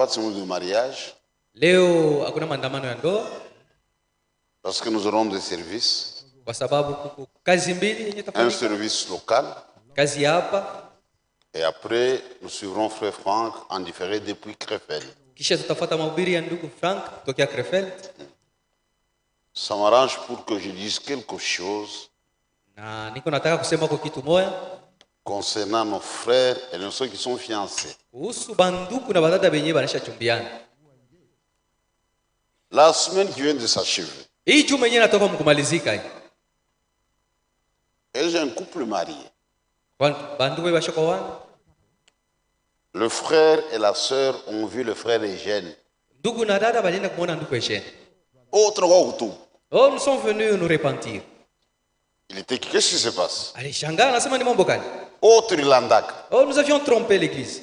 pas de cérémonie de mariage. Leo hakuna maandamano ya ndoa Parce que nous aurons des services. kwa sababu kuko kazi mbili yenye Un tafanyika. service local. Kazi ya hapa Et après, nous suivrons Frère Franck en différé depuis Krefeld. kisha tutafuata mahubiri ya ndugu Frank tokea Krefeld. Ça m'arrange pour que je dise quelque chose Na niko nataka kusema kwa kitu moja concernant nos frères et nos ceux qui sont fiancés. kuhusu banduku na badada benye banisha chumbiana. La semaine qui vient de s'achever, Hii juma yenyewe natoka mkumalizika hii. et j'ai un couple marié. Banduku bashoko wana. Le frère et la sœur ont vu le frère Eugène. Ndugu na dada balienda kumuona ndugu Eugène. Autre Gautou. Oh, nous sommes venus nous repentir. Il était qui? Qu'est-ce qui se passe? Alishangaa anasema ni mambo gani? Autre Irlandac. Oh, nous avions trompé l'église.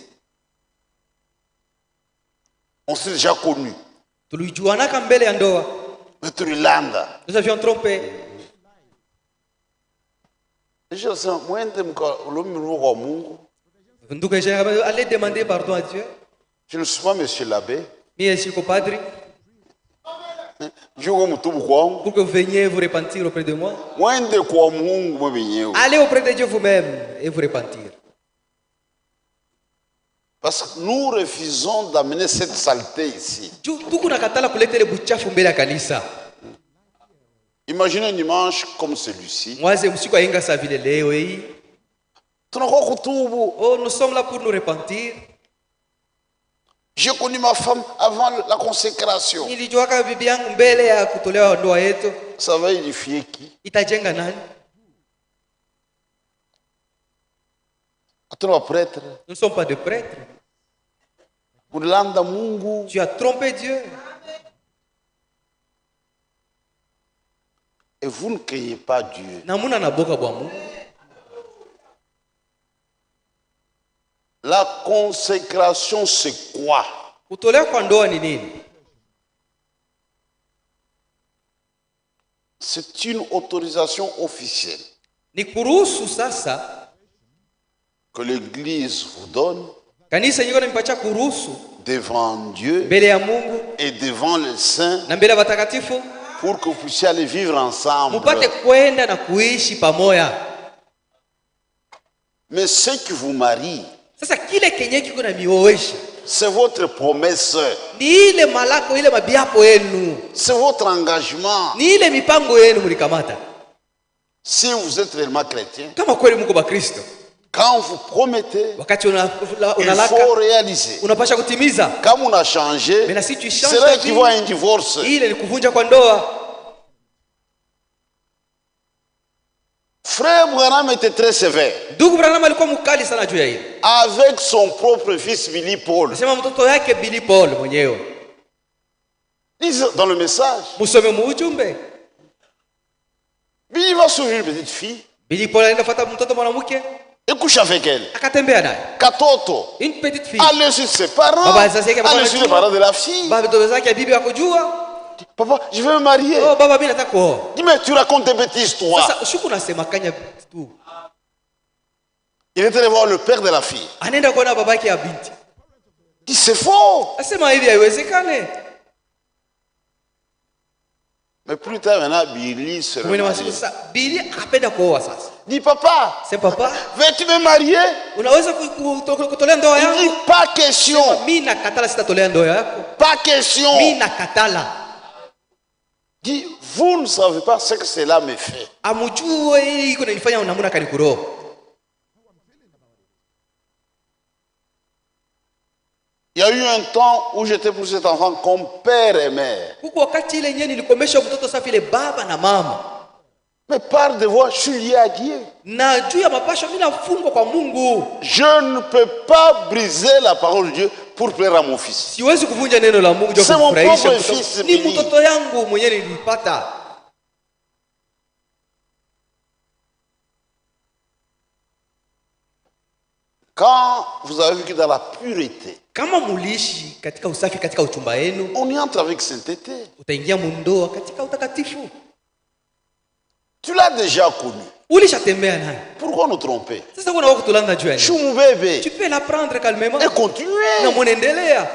On s'est déjà connus. Tulijuanaka mbele ya ndoa. Autre Irlanda. Nous avions trompé. Je sais, moi, je Mungu. Ndugu Eugène allez demander pardon à Dieu. Je ne suis pas monsieur l'abbé. Mie siko padri. Je suis mutubu kwangu. Pour que vous veniez vous repentir auprès de moi. Mwende kwa Mungu mwenyewe. Allez auprès de Dieu vous-même et vous repentir. Parce que nous refusons d'amener cette saleté ici. Tuko nakatala kuleta ile buchafu mbele ya kanisa. Imaginez un dimanche comme celui-ci. Mwaze msiku ainga sa vile leo hii. Tunakuwa kutubu. Oh, nous sommes là pour nous repentir. J'ai connu ma femme avant la consécration. Nilijuaka bibi yangu mbele ya kutolewa ndoa yetu. Ça va édifier qui? Itajenga nani? Atuna prêtre. Nous ne sommes pas de prêtres. Ulanda Mungu. Tu as trompé Dieu. Et vous ne craignez pas Dieu. Namuna na boka bwa Mungu. La consécration, c'est quoi? Kutolewa kwa ndoa ni nini? C'est une autorisation officielle Ni kuruhusu sasa que l'Église vous donne kanisa yenyewe nimpacha kuruhusu devant Dieu mbele ya Mungu et devant les saints na mbele ya watakatifu pour que vous puissiez aller vivre ensemble. mupate kwenda na kuishi pamoja. Mais ce qui vous marie, Sasa kile kenye kiko na mioesha c'est votre promesse, ni ile malako ile mabiapo yenu, c'est votre engagement. ni ile mipango yenu mlikamata. Si vous êtes réellement chrétien, Kama kweli mko ba Kristo, quand vous promettez, wakati il unalaka faut réaliser. unapasha kutimiza. Comme on a changé, Mais si tu changes c'est ta là vie, qu'il voit un divorce. ile ni kuvunja kwa ndoa. Frère Branham était très sévère Ndugu Branham alikuwa mkali sana juu ya hili. avec son propre fils Billy Paul. Nasema mtoto yake Billy Paul mwenyewe. Lisez dans le message. Musome muujumbe. Billy va sauver une petite fille Billy Paul alienda fuata mtoto mwanamke et couche avec elle. akatembea naye. Katoto. Une petite fille. Allez sur ses parents. Baba sasa yake Allez sur les parents de la fille. Baba mtoto zake bibi akujua. Papa, je vais me marier. Oh baba mimi nataka kuoa. Dis, mais tu racontes des bêtises, toi. Sasa shuku nasema kanya tu. Il est allé voir le père de la fille. Anaenda kuona babake ya binti. Il dit, c'est faux. Asema hivi haiwezekane. Mais plus tard, maintenant, Billy se Kumwona remarie. masiku sasa Billy akapenda kuoa sasa. Dis, papa, Sema papa, veux-tu me marier? unaweza kutolea ndoa Il dit, yangu? pas question. Mimi nakatala sitatolea ndoa yako. Pas question. Mimi nakatala. Dis, vous ne savez pas ce que cela me fait. Amujue hii iko nanifanya namuna kanikuroho. Il y a eu un temps où j'étais pour cet enfant comme père et mère. Huko wakati ile yenyewe nilikomesha mtoto safi ile baba na mama. Mais par devoir, je suis lié à Dieu. Na juu ya mapasho mimi nafungwa kwa Mungu. Je ne peux pas briser la parole de Dieu pour plaire à mon fils. Siwezi kuvunja neno la Mungu C'est mon kufurahisha propre mtoto. fils, Ni Billy. mtoto yangu mwenyewe nilipata. Quand vous avez vécu dans la pureté, Kama muliishi katika usafi katika uchumba wenu, on y entre avec sainteté. utaingia mundoa katika utakatifu. Tu l'as déjà connu. Ulishatembea naye. Pourquoi nous tromper? Sasa kuna wako tulanda juu ya Je suis nini? mon bébé. Tu peux la prendre calmement. Et continuer. Na mwenendelea.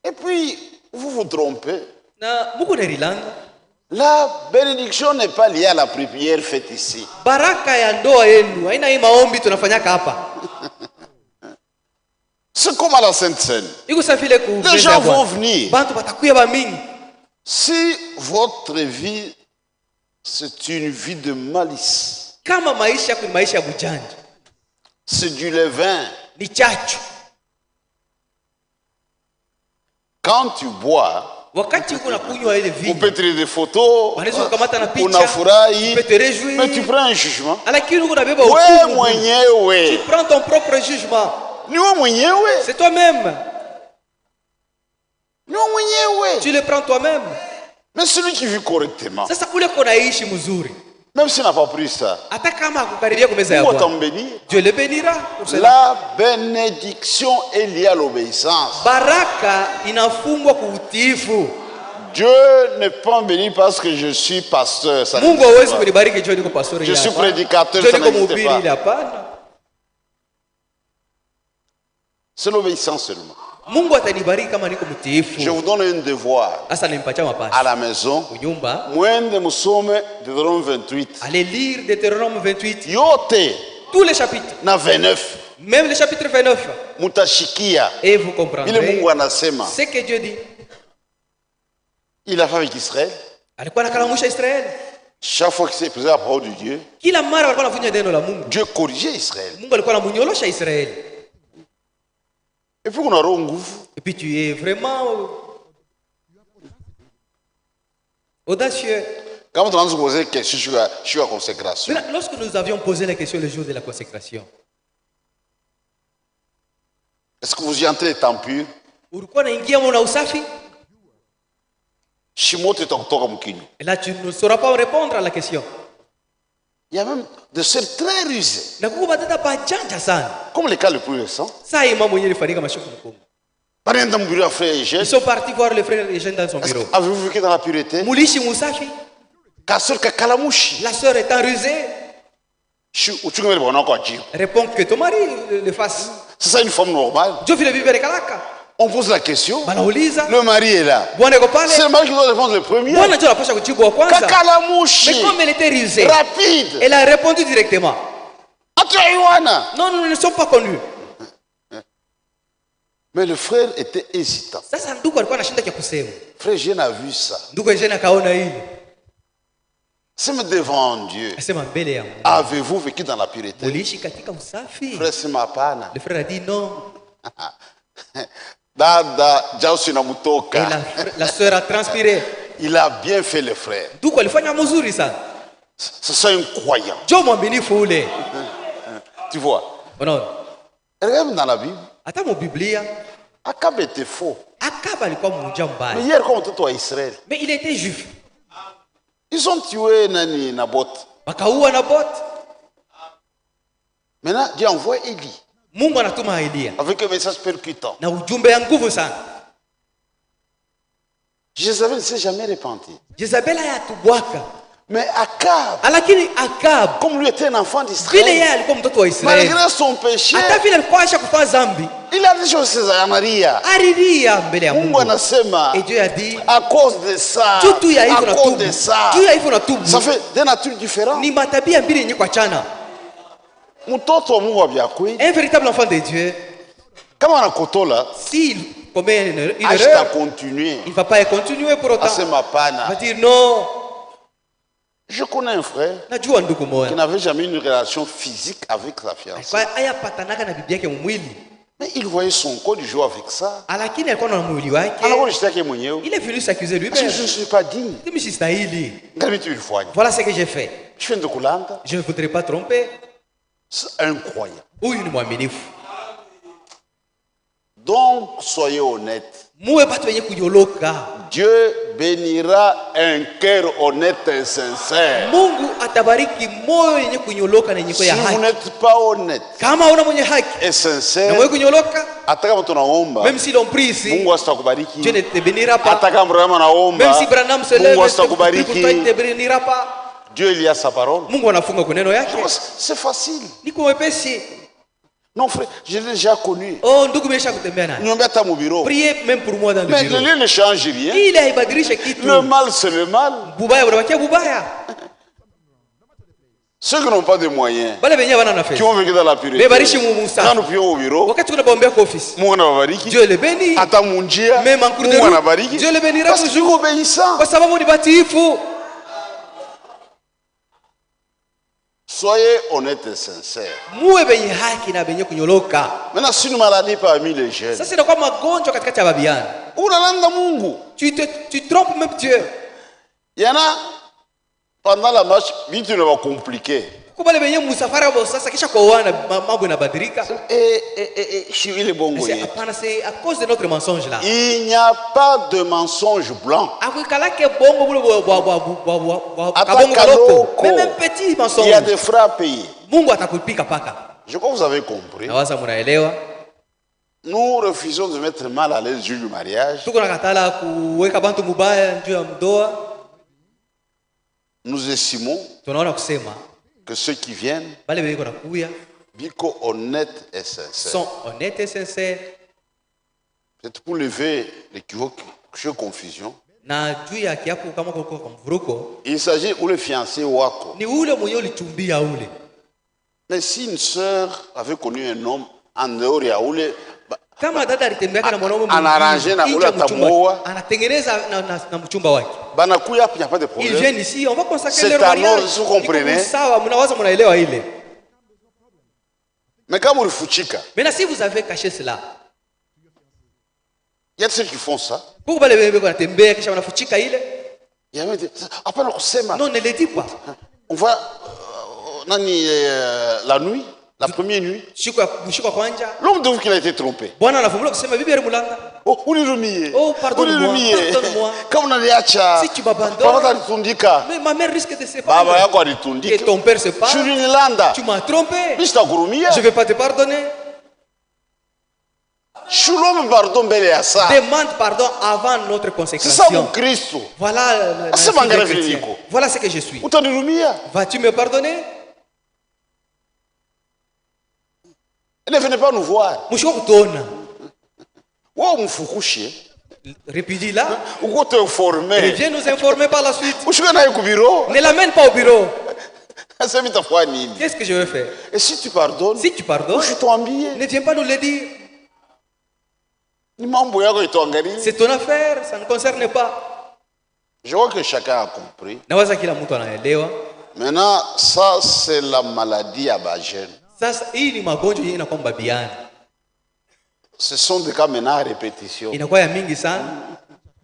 Et puis, vous vous trompez. Na muko nerilanga. La bénédiction n'est pas liée à la prière faite ici. Baraka ya ndoa yenu haina hii maombi tunafanyaka hapa. C'est comme à la Sainte Seine. Iko safile ku. Les gens vont venir. Bantu batakuya ba mingi. Si votre vie, c'est une vie de malice. Kama maisha ni maisha ya bujanja. C'est du levain. Ni chachu. Quand tu bois, Wakati uko na kunywa ile on vino. peut tirer des photos, Wanaweza kukamata na on picha. afurahi, Tu peux te réjouir. mais tu prends un jugement. Lakini uko nabeba Ouais, hukumu. Tu mwenyewe. prends ton propre jugement. Niwe mwenyewe. C'est toi-même. Niwe mwenyewe. Tu le prends toi-même. Mais celui qui vit correctement, Sasa ule konaishi mzuri. même s'il n'a pas pris ça, Hata kama akukaribia kwa meza ya Dieu va Bwana. t'en bénir. Dieu le bénira pour cela. La bénédiction est liée à l'obéissance. Baraka inafungwa kwa utiifu. Dieu ne peut bénir parce que je suis pasteur. Ça Mungu n'existe hawezi pas. kunibariki juu niko pastori. Je suis prédicateur, Juu ça niko n'existe mhubiri pas. ile hapana. C'est l'obéissance seulement. Mungu atanibariki kama niko mtiifu. Je vous donne un devoir Sasa nimpatia mapashi. à la maison. Kunyumba, Mwende musome Deutéronome 28. allez lire Deutéronome 28. Yote Tous les chapitres. na 29. Même le chapitre 29. Mutashikia. Et vous Ile comprendrez Mungu anasema. ce que Dieu dit. Il a fait avec Israël. Alikuwa anakalamusha Israeli. Chaque fois qu'il s'est présenté la parole de Dieu, Kila mara walikuwa wanavunja neno la Mungu. Dieu corrigeait Israël. Mungu alikuwa anamunyorosha Israeli. Et puis on a nguvu. Et puis tu es vraiment audacieux. Quand on a posé une question sur la consécration, Maintenant, lorsque nous avions posé la question le jour de la consécration, est-ce que vous y entrez étant pur? ulikuwa unaingia mwana usafi? Shimote tokutoka mkinyo. Et là, tu ne sauras pas répondre à la question. Il y a même des sœurs très rusées. Na kuko batata bajanja sana. Comme le cas le plus récent. Saa hii mama mwenyewe alifanyika mashuku mkongo. Par exemple, dans le bureau frère Eugène, Ils sont partis voir le frère Eugène dans son bureau. avez-vous vécu dans la pureté? Mulishi musafi, Kaseur kakalamushi. la sœur étant rusée, Uchungemele bwana kwa jibu. répond que ton mari le fasse. C'est ça une femme normale. Dieu vile vivre kalaka. On pose la question. Banauliza, Le mari est là. bwana yuko pale. C'est le mari qui doit répondre le premier. Bwana ndio anapaswa kujibu wa kwanza. Kakalamushi. Mais comme elle était rusée, Rapide. elle a répondu directement. Atuyaiwana. Non, nous ne sommes pas connus. Mais le frère était hésitant. Sasa ndugu alikuwa anashinda cha kusema. Frère Eugène a vu ça. Ndugu Eugène akaona hili. C'est devant Dieu. Asema mbele ya Mungu. Avez-vous vécu dans la pureté? Muliishi katika usafi? Frère Simapana. Le frère a dit non. Dada Jausi Et Namutoka. la sœur a transpiré. Il a bien fait le frère. Ndugu alifanya mzuri sana. C'est un croyant. Jo mwaminifu ule. Tu vois. Unaona? Regarde dans la Bible. Hata mu Biblia Akab était faux. Akaba alikuwa mmoja Mais mbaya. hier, comme tout à Israël, Mais il était juif. ils ont tué Nani Naboth. Wakaua Naboth. Maintenant, Dieu envoie Élie Mungu anatuma Elia avec un message percutant. na ujumbe ya nguvu sana. Jézabel ne s'est jamais repenti. Jezabel hayatubwaka. Mais Akab, Lakini Akab comme lui était un enfant vile d'Israël, yeye alikuwa mtoto wa Israeli. malgré son péché, Hata vile alikuwa asha kufanya dhambi, il a des choses à Maria. alilia mbele ya Mungu Mungu. anasema, Et Dieu a dit, à cause de ça, tu ya hivyo à na cause tubu. de ça, Tu ya hivyo na tubu. ça fait des natures différentes. Ni matabia mbili yenye kuachana. Mtoto wa Mungu wa Biakwe, Un véritable enfant de Dieu, kama anakotola, s'il commet une acha erreur, continuer. il ne va pas continuer pour autant. Asema Il va pana. dire non. Je connais un frère Najua ndugu qui moja. n'avait jamais une relation physique avec sa fiancée. Alikuwa hayapatanaka na bibi yake mwili. Mais il voyait son corps, il jouait avec ça. Lakini alikuwa na mwili wake. Anakuwa nishtaki mwenyewe. Il est venu s'accuser Parce que lui-même. je ne suis pas digne. Mimi sistahili. Ngani tu ilifanya? Voilà ce que j'ai fait. Je viens de kulanda. Je ne voudrais pas tromper. C'est incroyable. Huyu ni mwaminifu. Donc, soyez honnêtes. Muwe batu wenye kunyoloka. Dieu bénira un cœur honnête et sincère. Mungu atabariki moyo yenye kunyoloka na yenye Si ya vous haki. n'êtes pas honnête Kama una mwenye haki et na sincère, mwenye kunyoloka, hata kama tunaomba, même si l'on prie ici, Mungu asitakubariki. Dieu ne te bénira pas. Hata kama Abraham Même anaomba, si Branham se lève Mungu et te prie pour toi, il ne asitakubariki. te bénira pas. Dieu il y a sa parole. Mungu anafunga kuneno yake. C'est facile. Niko wepesi. Non, frère, je l'ai déjà connu. Oh, ndugu nimesha kutembea naye. Nous à mon bureau. Priez même pour moi dans le Mais bureau. le lieu ne change rien. Ile haibadilishe kitu. Le mal, c'est le mal. Bubaya unabakia bubaya. Ceux qui n'ont pas de moyens, Bale benye bana na qui fedha. ont vécu dans la pureté, Bebarishi mumusa. quand nous prions au bureau, Wakati tunapombea kwa office. Mungu anawabariki. Dieu le bénit. Hata munjia, Même en cours de Mungu route. anabariki. Dieu le bénira Parce qu'ils sont toujours. obéissants. Kwa sababu ni batiifu. Soyez honnêtes et sincères. Muwe benye haki na benye kunyoloka. Maintenant, si une maladie parmi les jeunes, Sasa inakuwa magonjwa katikati ya babiana. unalanda Mungu. Tu trompes même Dieu. Il y en a, pendant la marche, vite ne va compliquer. Kubale benye musafara wa sasa kisha kuoana mambo yanabadilika. Je suis le bon C'est goye. hapana, c'est à cause de notre mensonge là. Il n'y a pas de mensonge blanc. Akuikalake bongo bule wa Ata kabongo kaloko. kaloko. Même un petit Il y a mensonge. des frais à payer. Mungu atakupika paka. Je crois que vous avez compris. Nawaza munaelewa. Nous refusons de mettre mal à l'aise le jour du mariage. Tuko nakatala kuweka bantu mubaya juu ya mdoa. Nous estimons Tunaona kusema que ceux qui viennent, bale beko nakuya biko honnêtes et sincères. sont honnêtes et sincères. C'est pour lever l'équivoque, confusion. Na juu ya kiapo kama kwa mvuruko Il s'agit où le fiancé wako. ni ule mwenye ulichumbia ule. Mais si une sœur avait connu un homme en dehors ya ule, Kama dada alitembea na mwanaume Anaarrange na ule atamuoa. anatengeneza na mchumba wake. banakuya hapa, il n'y a pas de Ils problème. viennent ici, on va consacrer C'est leur un mariage. ordre, vous comprenez? Iko sawa, mnawaza mnaelewa ile. Mais quand vous fuchika, Maintenant si vous avez caché cela, il y a ceux qui font ça. pour bale bebe wanatembea kisha wanafuchika ile. Il y a hapana kusema. Non, ne le dis pas. On va la nuit, la première nuit. Shiko kwanja. L'homme de vous qu'il a été trompé. Bwana anafumbula kusema bibi alimulanga. Oh, unirumie. Oh, pardonne-moi. Pardonne-moi. Kama unaniacha. Si tu m'abandonnes. Baba alitundika. Mais ma mère risque de se perdre. Baba yako Et alitundika. ton père se part. Shurinilanda. Tu m'as trompé. Mimi sitakurumia. Je ne vais pas te pardonner. Shulome pardon mbele ya saa. Demande pardon avant notre C'est ça consécration. mon Kristo. Voilà la C'est fille mon des grand chrétiens. Filipo. Voilà ce que je suis. Utanirumia. Vas-tu me pardonner? Ne venez pas nous voir. Mwisho kutuona. Wewe umfukushe. Répudie là. Uko te Et informer. viens nous informer par la suite. Ushike naye ku biro. Ne l'amène pas au bureau. Sasa vitafua nini? Qu'est-ce que je vais faire? Et si tu pardonnes, Si tu pardonnes, usituambie. ne viens pas nous le dire. Ni mambo yako ituangalie. C'est ton affaire, ça ne concerne pas. Je vois que chacun a compris. Nawaza kila mtu anaelewa. Maintenant, ça c'est la maladie à Bajen. Sasa hii ni magonjwa yenye inakuwa mbabiani. Ce sont des cas maintenant à répétition. Inakuwa ya mingi sana.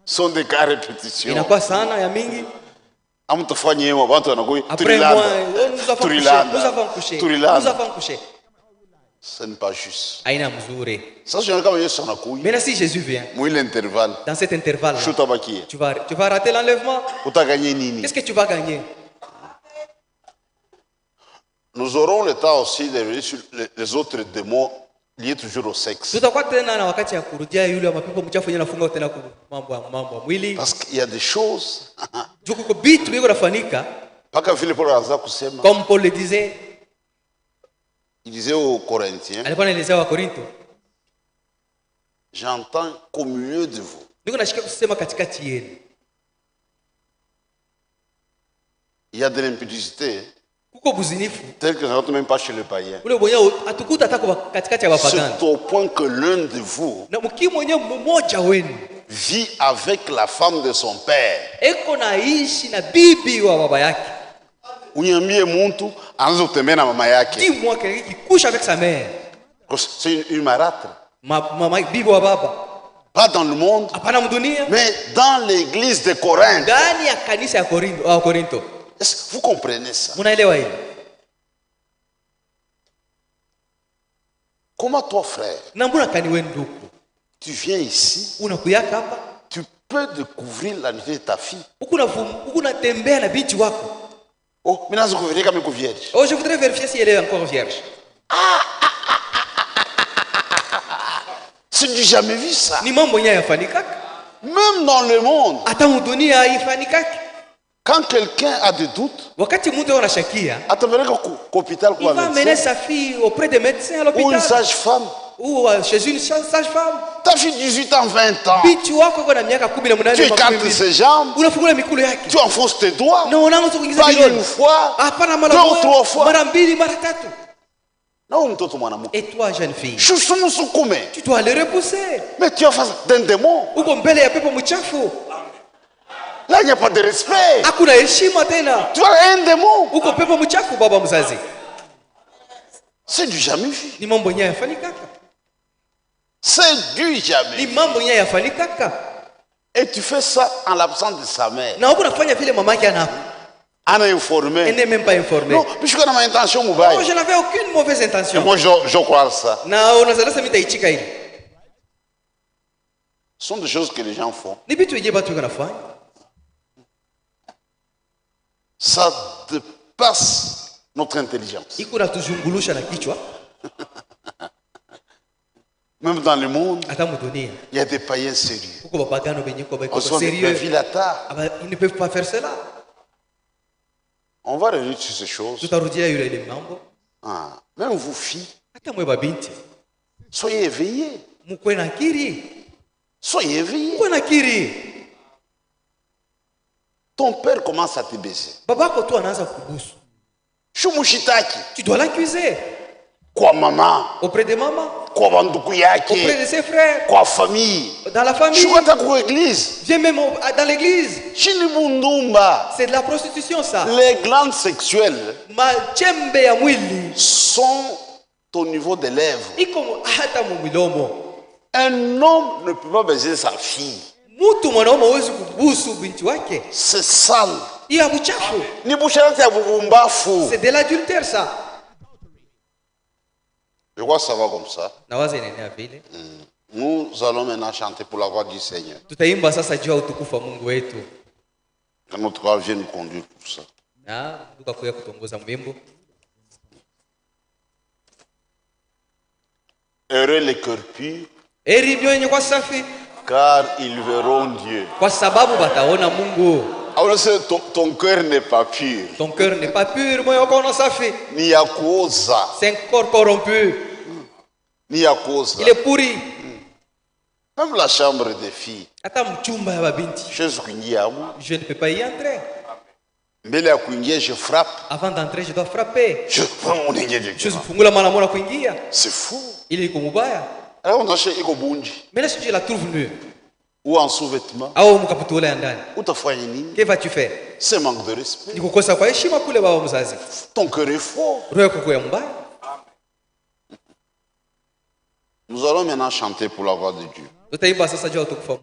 Ce sont des cas à répétition. Inakuwa sana ya mingi. Amtafanya hiyo watu wanakuwa Après moi, nous avons couché, nous avons couché. Nous Turilanda. avons couché. Ce n'est pas juste. Aina mzuri. Sasa je kama Yesu anakuja. Maintenant si Jésus vient, Mwile intervalle. dans cet intervalle, Shutabakia. tu vas rater l'enlèvement. Utaganye nini? Qu'est-ce que tu vas gagner? Nous aurons le temps aussi de revenir sur les autres démons liés toujours au sexe. Tutakuwa tena na wakati ya kurudia yule wa mapepo mchafu yenye nafunga tena mambo ya mwili. Parce qu'il y a des choses. Juu kuko vitu biko nafanika, Paka vile Paul anaanza kusema. comme Paul le disait, Il disait aux Corinthiens, alikuwa anaelezea wa Korinto. j'entends qu'au milieu de vous, Niko nashika kusema katikati yenu. il y a de l'impudicité Kuko buzinifu. telle que ça ne rentre même pas chez le païen. Ule mwenyewe atukuta hata kwa katikati ya wapagani. C'est au point que l'un de vous Na mkimu mwenyewe mmoja wenu vit avec la femme de son père. eko naishi na bibi wa baba yake. Uniambie mtu anaanza kutembea na mama yake. Dis-moi quelqu'un qui couche avec sa mère. C'est une marâtre. Mama bibi wa baba. Pas dans le monde, Hapana mdunia. mais dans l'église de Corinthe. Ndani ya kanisa ya Korinto. Est-ce que vous comprenez ça? Munaelewa hili? Comment toi, frère, Na mbona kani wewe ndugu? tu viens ici, Unakuyaka hapa? tu peux découvrir la nudité de ta fille. Huku unatembea na binti wako. Oh, maintenant je reviens comme une vierge. Oh, je voudrais vérifier si elle est encore vierge. C'est du jamais vu ça. Ni mambo yenyewe yafanikaka. Même dans le monde, Hata dunia haifanikaki. Quand quelqu'un a des doutes, wakati mtu anashakia, atapeleka hôpital il kwa va mener médecin sa fille auprès des médecins à ou une l'hôpital sage-femme. ou chez une sage-femme. Ta fille 18 ans, 20 ans, Binti wako yuko na miaka 18 tu écartes ses jambes, unafungula mikulu yake, tu enfonces tes doigts, na unaanza kuingiza pas vidole. une fois, Hapana, mara 2 ou moja, 3 fois. mara mbili, mara tatu. Na huyu mtoto mwanamke, Et toi, jeune fille, shusumusukume, tu dois le repousser. mais tu es en face d'un démon. Uko mbele ya pepo mchafu, Là, il n'y a pas de respect. hakuna heshima tena. Tu as un démon. Uko pepo mchafu, baba mzazi. C'est du jamais vu. Ni mambo yenyewe yafanyikaka, C'est du jamais ni vu. mambo yenyewe yafanyikaka, Et tu fais ça en l'absence de sa mère. na uko nafanya vile mama yake ana. On a Elle informé. n'est même pas informée. Non, puisque dans ma intention, Oh, Moubaye. je n'avais aucune mauvaise Et intention. moi, je crois ça. Na unazalasa mimi taichika hili. Ce sont des choses que les gens font. Ni vitu yenyewe watu wanafanya. Ça dépasse notre intelligence. Iko na tuzungulusha na kichwa. Même dans le monde, Hata mdunia. il y a des païens sérieux. Uko bapagano benye kwa On bako soit des sérieux. vilata. Ah bah, ils ne peuvent pas faire cela. On va revenir sur ces choses. Tutarudia yule ile mambo. Ah, même vous, filles, Hata mwe babinti. soyez éveillés. Mkwe na akili. Soyez éveillés. Mkwe na akili. Ton père commence à te baiser. Babako tu anaanza kukubusu. Shumushitaki. Tu dois l'accuser Kwa mama. auprès de maman, Kwa banduku auprès yake. de ses frères, Kwa famille. dans la famille. Shukata kwa église. Viens même dans l'église. Chini bundumba. C'est de la prostitution ça. Les glandes sexuelles Machembe ya mwili sont au niveau des lèvres. iko hata mumilomo. Un homme ne peut pas baiser sa fille. Mtu mwanaume hawezi kubusu binti wake. C'est sale. Hiyo ya buchafu. Ni busharati ya bubumbafu. C'est de l'adultère ça. Je crois que ça va comme ça. Nawaza inaenea vile. Nous allons maintenant chanter pour la gloire du Seigneur. Tutaimba sasa juu ya utukufu wa Mungu wetu. Que notre gloire vienne nous conduire pour ça. Na tukakuya kutongoza mwimbo. Heureux les cœurs purs, Heri ndio wenye kwa safi car ils verront Dieu. kwa sababu bataona Mungu. Alors, ton cœur n'est pas pur. Ton cœur n'est pas pur, moyo wako una safi. Ni ya kuoza. C'est un corps corrompu. Ni ya kuoza. Il est pourri. Même la chambre des filles. Hata mchumba ya babinti. Chose kuingia moi. Je ne peux pas y entrer. Mbele ya kuingia, je frappe. Avant d'entrer, je dois frapper. Je prends mon ingia de Je fungula mara moja kuingia. C'est fou. Ile iko mubaya. Alors on achète iko bunji. Mais là si je la trouve nue Ou en sous-vêtements. au mkaputula ya ndani. Ou t'affoyer nini. Que vas-tu faire? C'est manque de respect. Ni kukosa kwa heshima kule baba mzazi. Ton cœur est fort. Roho yako ya mbaya. Nous allons maintenant chanter pour la gloire de Dieu. Tutaimba sasa juu ya utukufu.